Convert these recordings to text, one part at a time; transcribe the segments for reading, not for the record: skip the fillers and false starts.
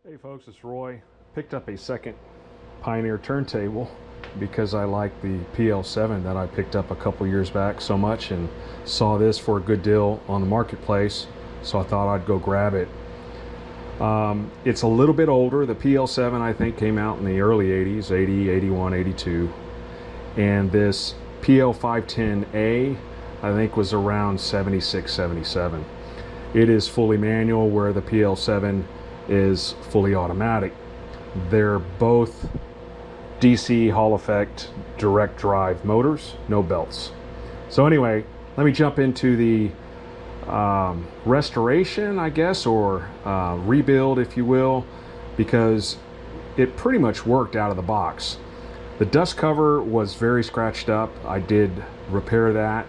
Hey folks, it's Roy. Picked up a second Pioneer turntable because I like the PL-7 that I picked up a couple years back so much, and saw this for a good deal on the marketplace, so I thought I'd go grab it. It's a little bit older. The PL-7 I think came out in the early 80s, 80, 81, 82, and this PL-510A I think was around 76, 77. It is fully manual where the PL-7 is fully automatic. They're both DC Hall effect direct drive motors, no belts. So anyway, let me jump into the restoration, I guess, or rebuild, if you will, because it pretty much worked out of the box. The dust cover was very scratched up. I did repair that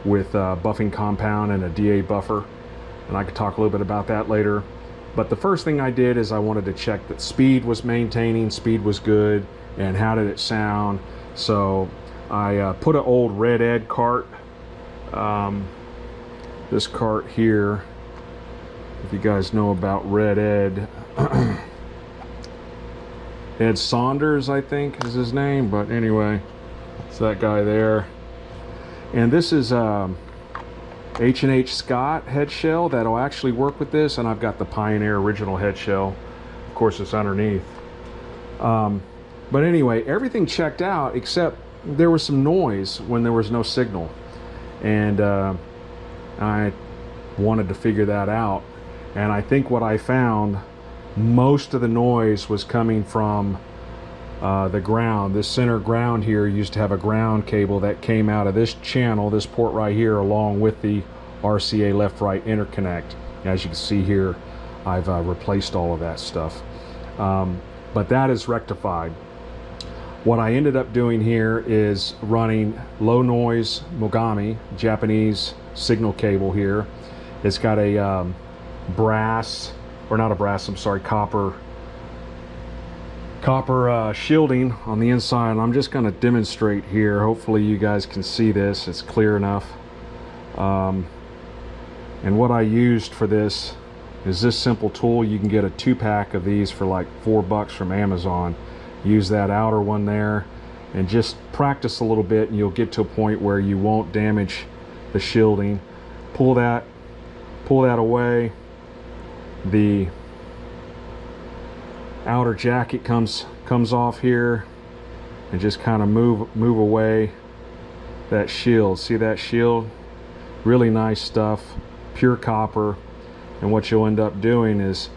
with buffing compound and a DA buffer, and I could talk a little bit about that later. But the first thing I did is I wanted to check that speed was maintaining, speed was good, and how did it sound. So I put an old Red Ed cart, this cart here, if you guys know about Red Ed, Ed Saunders I think is his name, but anyway, it's that guy there. And this is H&H Scott head shell that'll actually work with this, and I've got the Pioneer original head shell, of course it's underneath. But anyway, everything checked out except there was some noise when there was no signal, and I wanted to figure that out, and I think what I found, most of the noise was coming from the ground. This center ground here used to have a ground cable that came out of this channel, this port right here, along with the RCA left-right interconnect. As you can see here, I've replaced all of that stuff. But that is rectified. What I ended up doing here is running low noise Mogami Japanese signal cable here. It's got a brass, or not a brass, I'm sorry, copper shielding on the inside. And I'm just going to demonstrate here. Hopefully you guys can see this. It's clear enough. And what I used for this is this simple tool. You can get a 2-pack of these for like $4 from Amazon. Use that outer one there and just practice a little bit, and you'll get to a point where you won't damage the shielding. Pull that away. The outer jacket comes off here, and just kind of move away that shield. See that shield? Really nice stuff, pure copper. And what you'll end up doing is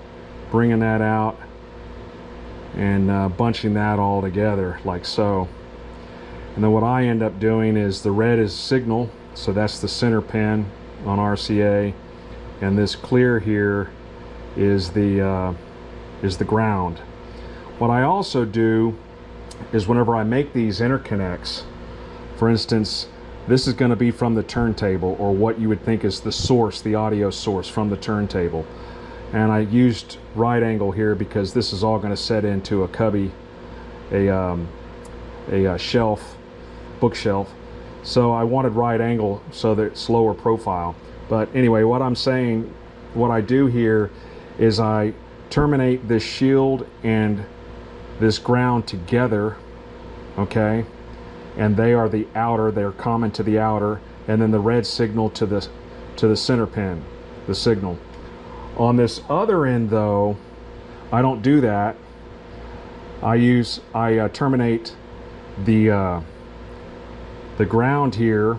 bringing that out and bunching that all together like so. And then what I end up doing is, the red is signal, so that's the center pin on RCA, and this clear here is the ground. What I also do is, whenever I make these interconnects, for instance, this is going to be from the turntable, or what you would think is the source, the audio source from the turntable. And I used right angle here because this is all going to set into a cubby, a shelf, bookshelf. So I wanted right angle so that it's lower profile. But anyway, what I'm saying, what I do here is I terminate this shield and this ground together, okay? And they are the outer, they're common to the outer, and then the red signal to the center pin, the signal. On this other end though, I don't do that. I terminate the ground here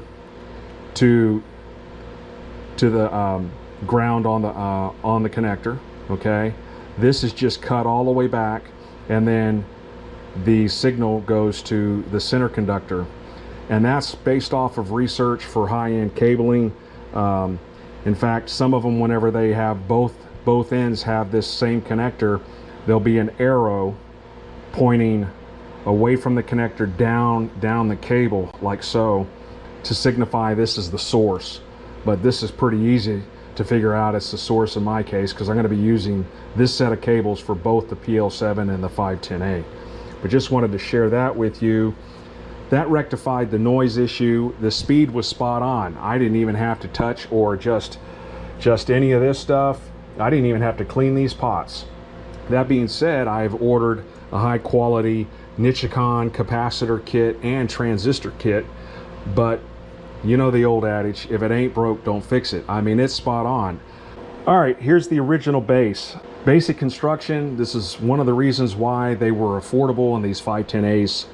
to the ground on the connector, okay? This is just cut all the way back, and then the signal goes to the center conductor. And that's based off of research for high-end cabling. In fact, some of them, whenever they have both ends have this same connector, there'll be an arrow pointing away from the connector down the cable like so, to signify this is the source. But this is pretty easy to figure out it's the source in my case, because I'm going to be using this set of cables for both the PL-7 and the 510A. But just wanted to share that with you. That rectified the noise issue. The speed was spot on. I didn't even have to touch or adjust any of this stuff. I didn't even have to clean these pots. That being said, I've ordered a high quality Nichicon capacitor kit and transistor kit, but you know the old adage, if it ain't broke, don't fix it. I mean, it's spot on. All right, here's the original base. Basic construction. This is one of the reasons why they were affordable, and these 510As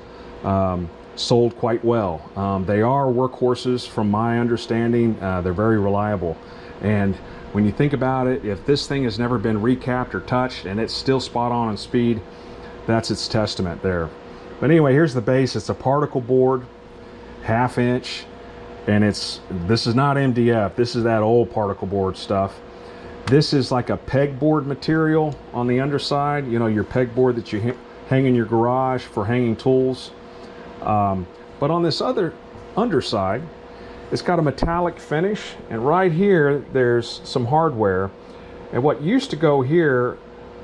sold quite well. They are workhorses from my understanding. They're very reliable. And when you think about it, if this thing has never been recapped or touched and it's still spot on in speed, that's its testament there. But anyway, here's the base. It's a particle board, 1/2 inch, and this is not MDF. This is that old particle board stuff. This is like a pegboard material on the underside, you know, your pegboard that you hang in your garage for hanging tools. But on this other underside, it's got a metallic finish, and right here there's some hardware. And what used to go here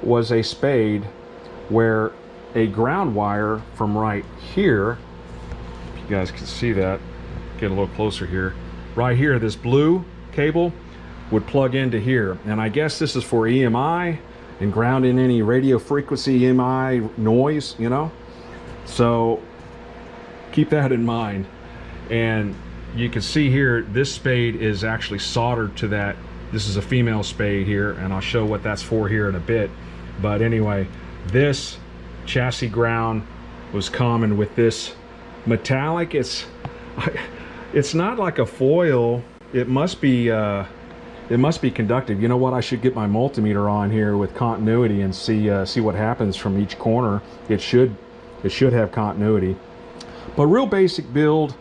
was a spade, where a ground wire from right here, if you guys can see that, get a little closer here, right here, this blue cable would plug into here. And I guess this is for EMI and grounding any radio frequency EMI noise, you know. So keep that in mind. And you can see here, this spade is actually soldered to that. This is a female spade here, and I'll show what that's for here in a bit. But anyway, this chassis ground was common with this metallic. It's not like a foil. It must be conductive. You know what? I should get my multimeter on here with continuity and see what happens from each corner. It should have continuity. But real basic build.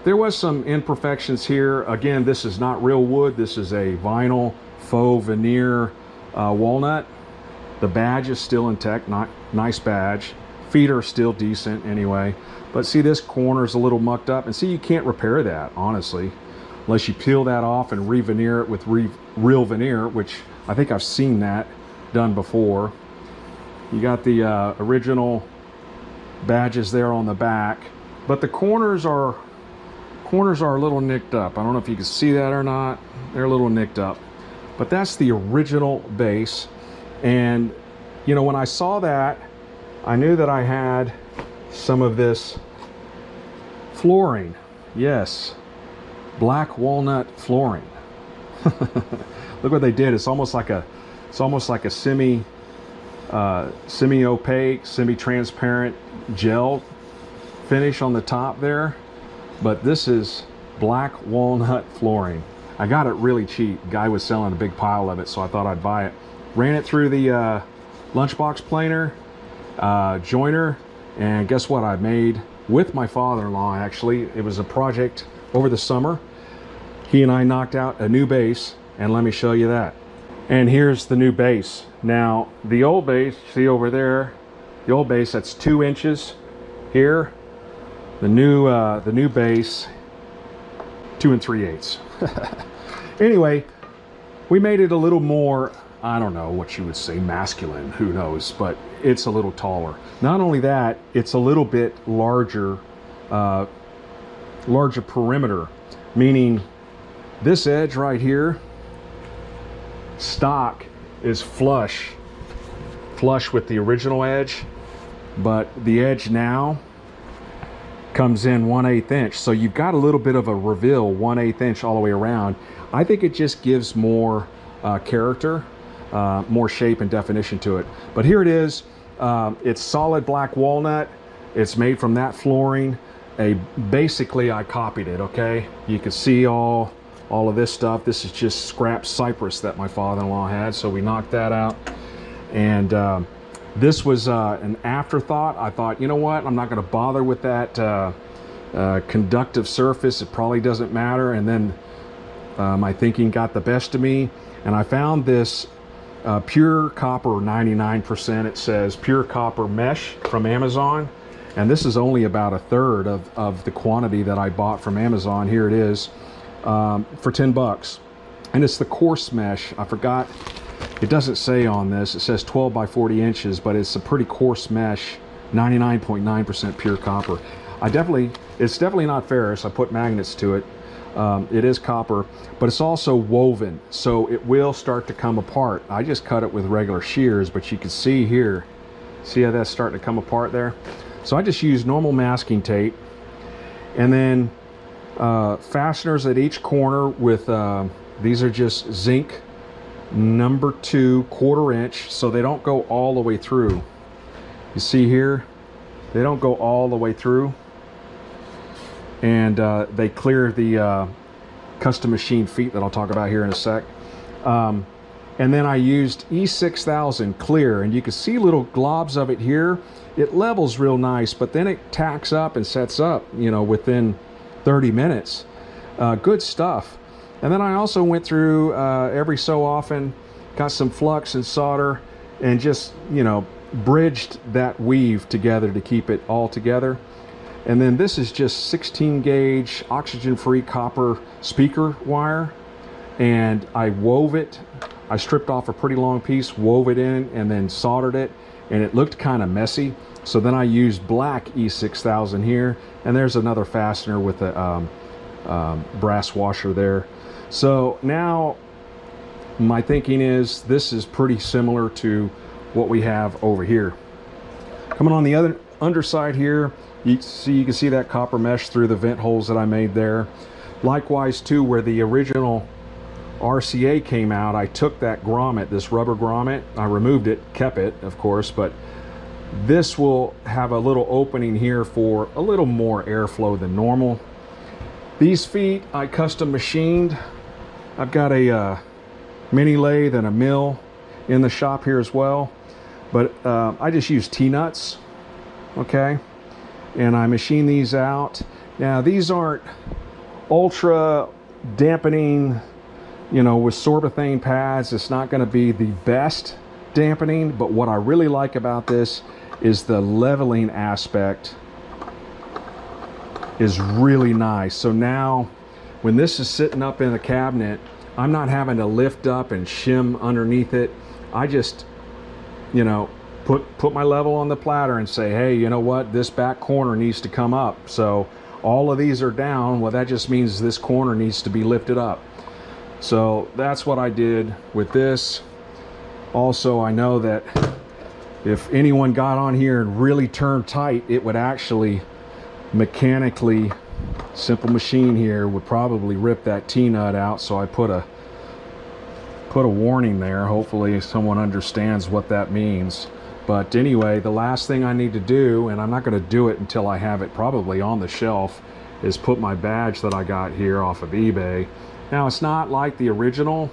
There was some imperfections here. Again, this is not real wood. This is a vinyl faux veneer walnut. The badge is still intact. Nice badge. Feet are still decent anyway. But see, this corner is a little mucked up, and see, you can't repair that, honestly, unless you peel that off and re-veneer it with real veneer, which I think I've seen that done before. You got the original badges there on the back, but the corners are a little nicked up. I don't know if you can see that or not. They're a little nicked up, but that's the original base. And you know, when I saw that, I knew that I had some of this flooring. Yes, black walnut flooring. Look what they did. It's almost like a semi-opaque, semi-transparent gel finish on the top there. But this is black walnut flooring. I got it really cheap. Guy was selling a big pile of it, so I thought I'd buy it. Ran it through the lunchbox planer, joiner, and guess what I made with my father-in-law? Actually, it was a project over the summer. He and I knocked out a new base, and let me show you that. And here's the new base. Now, the old base, see over there, the old base, that's 2 inches here. The new base, 2 3/8. Anyway, we made it a little more, I don't know what you would say, masculine, who knows, but it's a little taller. Not only that, it's a little bit larger, larger perimeter, meaning this edge right here, stock is flush with the original edge, but the edge now comes in 1/8 inch. So you've got a little bit of a reveal 1/8 inch all the way around. I think it just gives more character, more shape and definition to it. But here it is. It's solid black walnut. It's made from that flooring. Basically, I copied it, okay? You can see all of this stuff. This is just scrap cypress that my father-in-law had, so we knocked that out. And this was an afterthought. I thought, you know what, I'm not going to bother with that conductive surface. It probably doesn't matter. And then my thinking got the best of me, and I found this pure copper 99%. It says pure copper mesh from Amazon, and this is only about 1/3 of the quantity that I bought from Amazon. Here it is, for 10 bucks, and it's the coarse mesh. I forgot, it doesn't say on this. It says 12 by 40 inches, but it's a pretty coarse mesh, 99.9% pure copper. It's definitely not ferrous. I put magnets to it. It is copper, but it's also woven, so it will start to come apart. I just cut it with regular shears, but you can see here, see how that's starting to come apart there? So I just use normal masking tape, and then fasteners at each corner with, these are just zinc number 2 1/4 inch, so they don't go all the way through. You see here, they don't go all the way through, and they clear the custom machine feet that I'll talk about here in a sec. And then I used E6000 clear, and you can see little globs of it here. It levels real nice, but then it tacks up and sets up, you know, within 30 minutes. Good stuff. And then I also went through every so often, got some flux and solder, and just, you know, bridged that weave together to keep it all together. And then this is just 16 gauge oxygen-free copper speaker wire, and I wove it. I stripped off a pretty long piece, wove it in, and then soldered it, and it looked kind of messy. So then I used black E6000 here, and there's another fastener with a brass washer there. So now my thinking is this is pretty similar to what we have over here. Coming on the other underside here, you can see that copper mesh through the vent holes that I made there. Likewise too, where the original RCA came out, I took that grommet, this rubber grommet, I removed it, kept it of course, but this will have a little opening here for a little more airflow than normal. These feet I custom machined. I've got a mini lathe and a mill in the shop here as well, but I just use T-nuts, okay, and I machine these out. Now these aren't ultra dampening, you know, with sorbethane pads. It's not going to be the best dampening, but what I really like about this is the leveling aspect is really nice. So now when this is sitting up in the cabinet, I'm not having to lift up and shim underneath it. I just, you know, put my level on the platter and say, hey, you know what, this back corner needs to come up. So all of these are down. Well, that just means this corner needs to be lifted up. So that's what I did with this. Also, I know that if anyone got on here and really turned tight, it would actually mechanically, simple machine here would probably rip that T-nut out. So I put a warning there. Hopefully someone understands what that means. But anyway, the last thing I need to do, and I'm not going to do it until I have it probably on the shelf, is put my badge that I got here off of eBay. Now, it's not like the original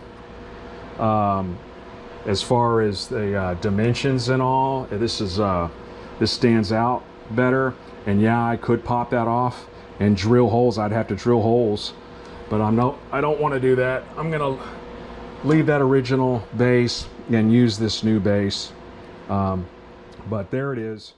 as far as the dimensions and all. This stands out better. And yeah, I could pop that off and drill holes. I'd have to drill holes, but I don't want to do that. I'm gonna leave that original base and use this new base. But there it is.